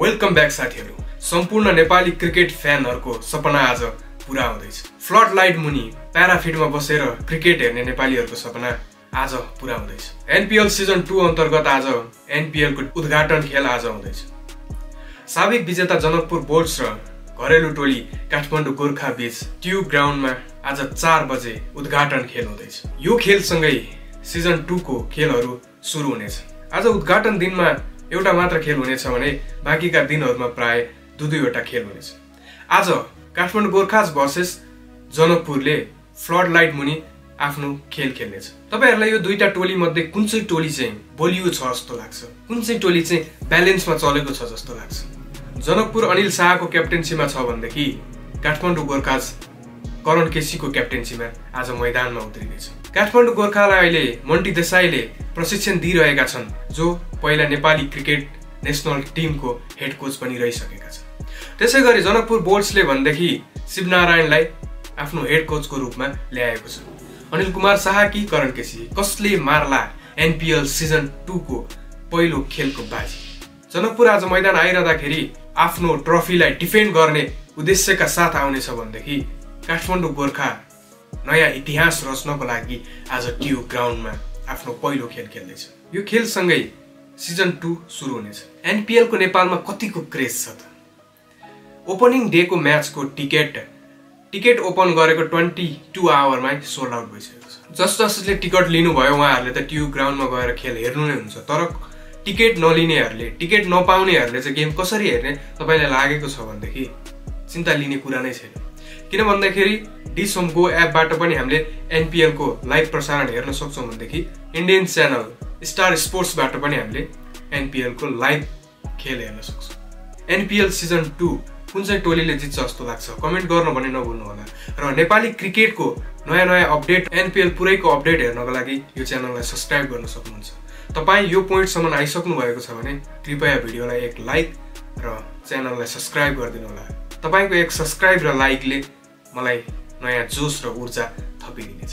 Welcome back साथीहरु। सम्पूर्ण Nepali cricket फ्यानहरुको सपना आज पूरा हुँदैछ। फ्लड लाइट मुनि प्याराफिटमा बसेर क्रिकेट हेर्ने नेपालीहरुको सपना आज पूरा हुँदैछ। एनपीएल सिजन 2 अन्तर्गत आज एनपीएल को उद्घाटन खेल आज हुँदैछ। साबिक विजेता जनकपुर बोल्ट्स र घरेलु टोली काठमाडौँ गोर्खा बीच ट्युब ग्राउन्डमा आज 4 बजे उद्घाटन खेल हुँदैछ। यो खेलसँगै सिजन 2 को खेलहरु सुरु हुनेछ। आज उद्घाटन दिनमा एउटा मात्र खेल हुनेछ भने बाँकीका दिनहरुमा प्राय दुईवटा खेल हुनेछ। आज काठमाडौँ गोर्खाज भर्सेस जनकपुरले फ्लड लाइट मुनि आफ्नो खेल खेल्नेछ। तपाईहरुलाई यो दुईटा टोली मध्ये कुन चाहिँ टोली चाहिँ बलियो छ जस्तो लाग्छ, कुन चाहिँ टोली चाहिँ ब्यालेन्समा चलेको छ जस्तो लाग्छ? जनकपुर अनिल शाहको क्याप्टेन्सीमा छ भनेदेखि काठमाडौँ गोर्खाज करण केसीको क्याप्टेन्सीमा आज मैदानमा उत्रिनेछ। काठमाडौँ गोर्खालाई अहिले मन्टी देसाईले प्रशिक्षण दिइरहेका छन्, जो पहिला नेपाली क्रिकेट नेशनल टिमको हेड कोच पनि रहिसकेका छन्। त्यसैगरी जनकपुर बोल्ट्सले भनेदेखि शिवनारायणलाई आफ्नो हेड कोचको रूपमा ल्याएको छ। अनिल कुमार शाह कि करण केसी कसले मार्ला एनपीएल सिजन 2 को पहिलो खेलको बाजी? जनकपुर आज मैदान आइरहँदाखेरि आफ्नो ट्रफीलाई डिफेन्ड गर्ने उद्देश्यका साथ आउनेछ भनेदेखि काठमाडौँ गोर्खा नयाँ इतिहास रच्नको लागि आज ट्युब ग्राउन्डमा आफ्नो पहिलो खेल खेल्दैछ। यो खेलसँगै सिजन 2 सुरु हुनेछ। एनपीएल को नेपालमा कतिको क्रेज छ त? ओपनिङ डे को म्याचको टिकट ओपन गरेको 22 आवरमा सोल्ड आउट भइसकेको छ। जसले टिकट लिनु भयो उहाँहरुले त ट्युब ग्राउन्डमा गएर खेल हेर्नु नै हुन्छ, तर टिकट नलिनेहरुले, टिकट नपाउनेहरुले चाहिँ गेम कसरी हेर्ने तपाईलाई लागेको छ भनेदेखि चिन्ता लिने कुरा नै छैन। किन भन्दाखेरि डिस होम गो एपबाट पनि हामीले एनपीएल को लाइभ प्रसारण हेर्न सक्छौं भनेदेखि इन्डियन च्यानल स्टार स्पोर्ट्सबाट पनि हामीले एनपीएल को लाइभ खेल हेर्न सक्छौं। एनपीएल सिजन 2 कुन चाहिँ टोलीले जित्छ जस्तो लाग्छ कमेन्ट गर्न पनि नभुल्नु होला। र नेपाली क्रिकेटको नयाँ अपडेट, एनपीएल पुरैको अपडेट हेर्नको लागि यो च्यानललाई सब्स्क्राइब गर्न सक्नुहुन्छ। तपाई यो पोइन्टसम्म आइसक्नु भएको छ भने कृपया भिडियोलाई एक लाइक र च्यानललाई सब्स्क्राइब गरिदिनु होला। तपाईको एक सब्स्क्राइब र लाइकले मलाई नयाँ जोश र ऊर्जा थपिदिनेछ।